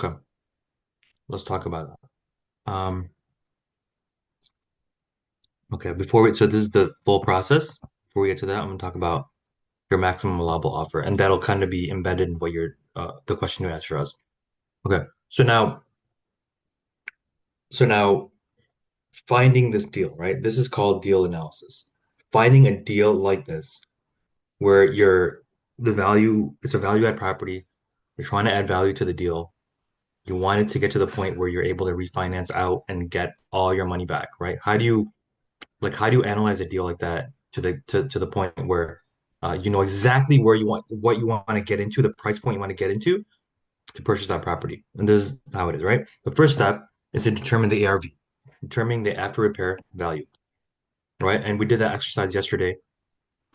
Okay, let's talk about that. Okay, so this is the full process. Before we get to that, I'm gonna talk about your maximum allowable offer, and that'll kind of be embedded in what the question you answer us. Okay, so now finding this deal, right? This is called deal analysis. Finding a deal like this, where it's a value add property, you're trying to add value to the deal. You want it to get to the point where you're able to refinance out and get all your money back, right? How do you analyze a deal like that to the point where you know exactly what you want to get into, the price point you want to get into to purchase that property. And this is how it is, right? The first step is to determine the ARV, determining the after repair value, right? And we did that exercise yesterday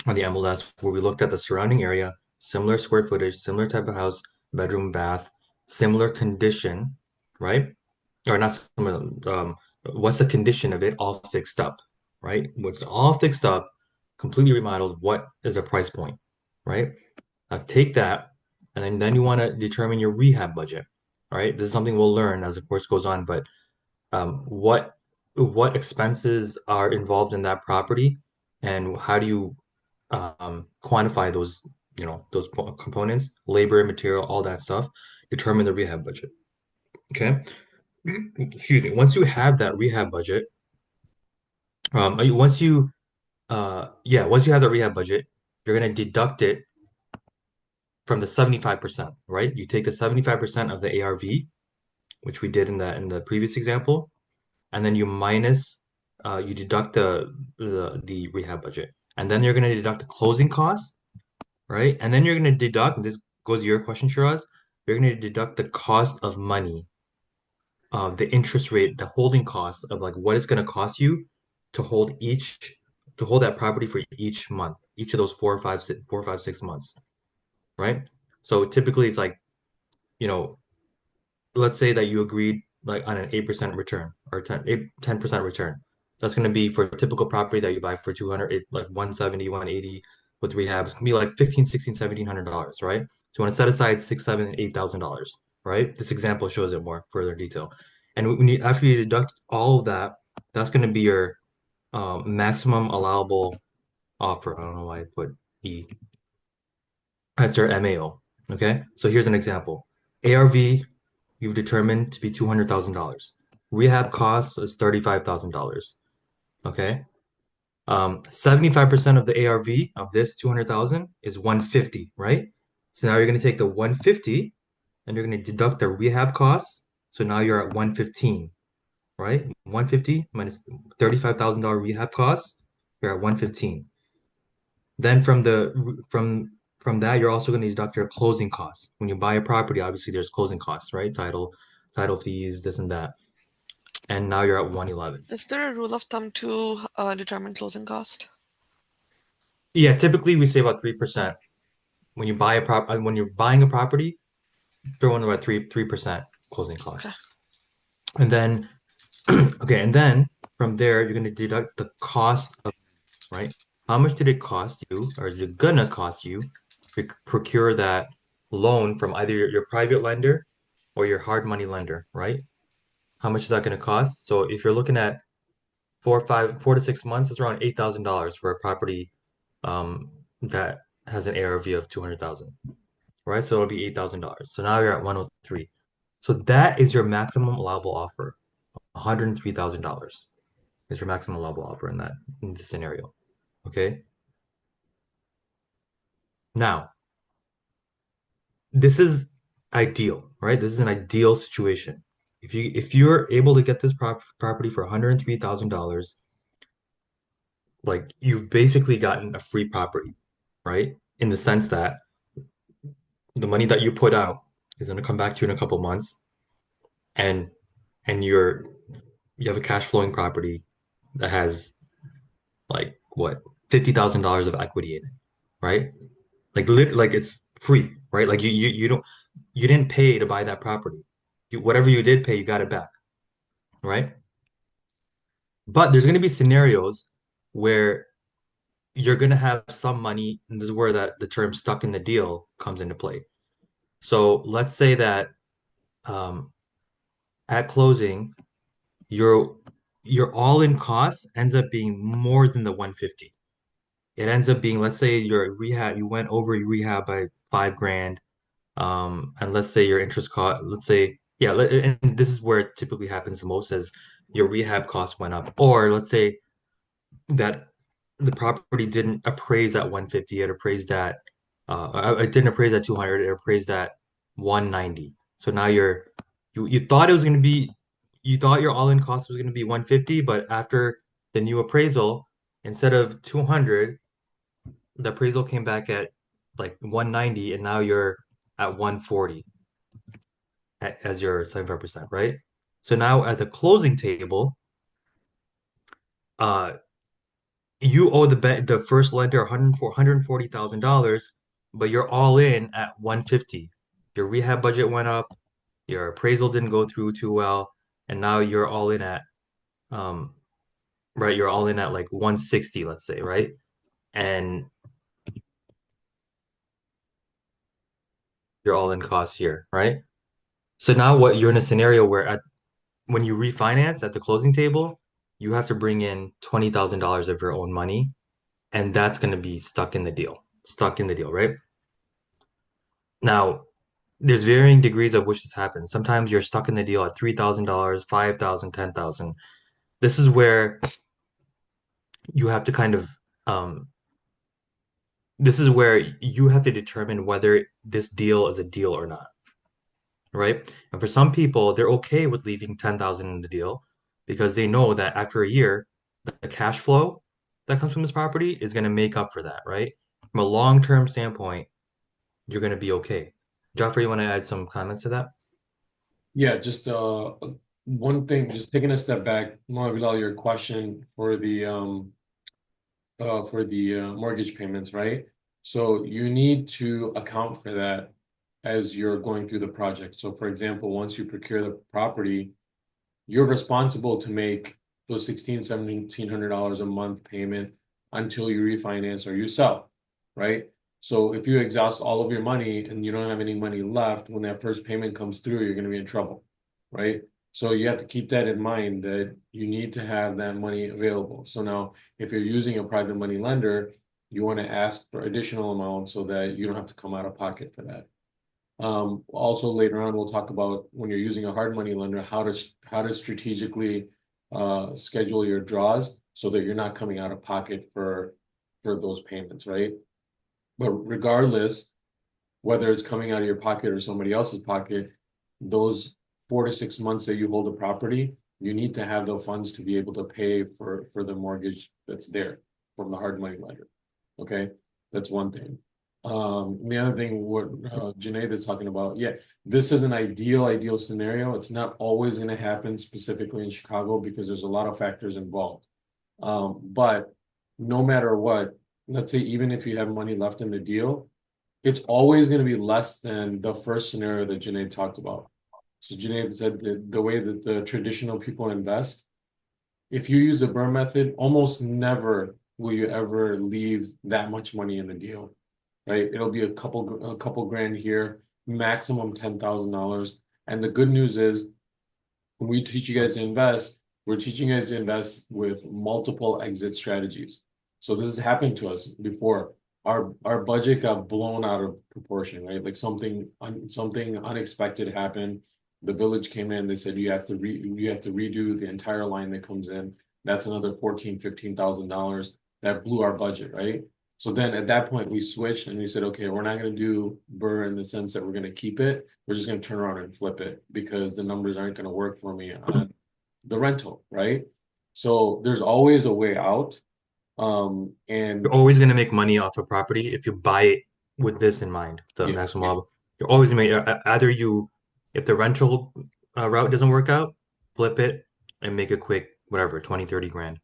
on the MLS where we looked at the surrounding area, similar square footage, similar type of house, bedroom, bath, similar condition, right? Or not similar, what's the condition of it all fixed up, right? What's all fixed up, completely remodeled, what is a price point, right? Now take that, and then you want to determine your rehab budget, right? This is something we'll learn as the course goes on, but what expenses are involved in that property, and how do you quantify those components, labor, material, all that stuff, determine the rehab budget. Okay. Excuse me. Once you have that rehab budget, once you have the rehab budget, you're gonna deduct it from the 75%, right? You take the 75% of the ARV, which we did in the previous example, and then you deduct the rehab budget. And then you're gonna deduct the closing costs, right? And then you're gonna deduct, and this goes to your question, Shiraz, you're gonna deduct the cost of money, the interest rate, the holding cost of like what it's going to cost you to hold that property for each month, each of those 4, 5, 6 months, right? So typically it's like, you know, let's say that you agreed like on an 8% return or 10% return. That's going to be for a typical property that you buy for 200, like 170, 180 with rehab. It's going to be like 15, 16, $1,700, right? So you want to set aside six, seven, $8,000, right? This example shows it more further detail. And after you deduct all of that, that's going to be your maximum allowable offer. I don't know why I put E. That's your MAO. Okay. So here's an example. ARV you've determined to be $200,000. Rehab cost is $35,000. Okay. 75% of the ARV of this 200,000 is 150, right? So now you're going to take the 150 and you're going to deduct the rehab costs. So now you're at 115, right? 150 minus $35,000 rehab costs, you're at 115. Then from that, you're also going to deduct your closing costs. When you buy a property, obviously there's closing costs, right? Title fees, this and that. And now you're at 111. Is there a rule of thumb to determine closing cost? Yeah, typically we say about 3%. When you're buying a property, throw in about 3% closing Okay. cost. And then okay, and then from there you're going to deduct the cost of, right? How much did it cost you, or is it gonna cost you to procure that loan from either your private lender or your hard money lender, right? How much is that going to cost? So if you're looking at 4 to 6 months, it's around $8,000 for a property that has an ARV of 200,000, right? So it'll be $8,000. So now you're at 103. So that is your maximum allowable offer. $103,000 is your maximum allowable offer in this scenario. Okay. Now, this is ideal, right? This is an ideal situation. If you're able to get this property for $103,000, like you've basically gotten a free property, right? In the sense that the money that you put out is going to come back to you in a couple months, and and you have a cash flowing property that has like what $50,000 of equity in it, right? Like it's free, right? Like you didn't pay to buy that property. Whatever you did pay, you got it back, right? But there's going to be scenarios where you're going to have some money, and this is where that the term stuck in the deal comes into play. So let's say that um, at closing, your your all-in cost ends up being more than the 150. It ends up being, let's say your rehab, you went over your rehab by 5 grand. And let's say your interest cost, let's say, yeah, and this is where it typically happens the most as your rehab cost went up. Or let's say that the property didn't appraise at 150, it appraised at it didn't appraise at 200, it appraised at 190. So now you thought it was going to be you thought your all-in cost was going to be 150, but after the new appraisal, instead of 200, the appraisal came back at like 190, and now you're at 140 as your 75%, right? So now at the closing table, uh you owe the first lender $140,000, but you're all in at 150. Your rehab budget went up, your appraisal didn't go through too well, and now you're all in at um right, you're all in at like 160, let's say, right? And your all-in costs here, right? So now what you're in a scenario where when you refinance at the closing table, you have to bring in $20,000 of your own money, and that's going to be stuck in the deal. Stuck in the deal, right? Now, there's varying degrees of which this happens. Sometimes you're stuck in the deal at $3,000, 5,000, 10,000. This is where you have to kind of this is where you have to determine whether this deal is a deal or not, right? And for some people, they're okay with leaving 10,000 in the deal because they know that after a year, the cash flow that comes from this property is going to make up for that, right? From a long-term standpoint, you're going to be okay. Joffrey, you want to add some comments to that? Yeah, just one thing, just taking a step back, Bilal, your question for the mortgage payments, right? So you need to account for that as you're going through the project. So for example, once you procure the property, you're responsible to make those 1,700 a month payment until you refinance or you sell, right? So if you exhaust all of your money and you don't have any money left, when that first payment comes through, you're going to be in trouble, right? So you have to keep that in mind that you need to have that money available. So now, if you're using a private money lender, you want to ask for additional amounts so that you don't have to come out of pocket for that. Also later on, we'll talk about when you're using a hard money lender, how to strategically schedule your draws so that you're not coming out of pocket for those payments, right? But regardless, whether it's coming out of your pocket or somebody else's pocket, those 4 to 6 months that you hold the property, you need to have the funds to be able to pay for the mortgage that's there from the hard money lender. Okay, that's one thing. The other thing, what Junaid is talking about, yeah, this is an ideal scenario. It's not always going to happen specifically in Chicago because there's a lot of factors involved. But no matter what, let's say even if you have money left in the deal, it's always going to be less than the first scenario that Junaid talked about. So Junaid said the way that the traditional people invest, if you use the burn method, almost never will you ever leave that much money in the deal, right? It'll be a couple grand here, maximum $10,000. And the good news is when we teach you guys to invest, we're teaching you guys to invest with multiple exit strategies. So this has happened to us before. Our budget got blown out of proportion, right? Like something unexpected happened. The village came in, they said you have to redo the entire line that comes in. That's another $15,000. That blew our budget, right? So then at that point we switched and we said, okay, we're not going to do BRRRR in the sense that we're going to keep it. We're just going to turn around and flip it because the numbers aren't going to work for me on the rental, right? So there's always a way out. You're And always going to make money off a property if you buy it with this in mind, the yeah, maximum model. You're always going to make either if the rental route doesn't work out, flip it and make a quick, whatever, 20, 30 grand.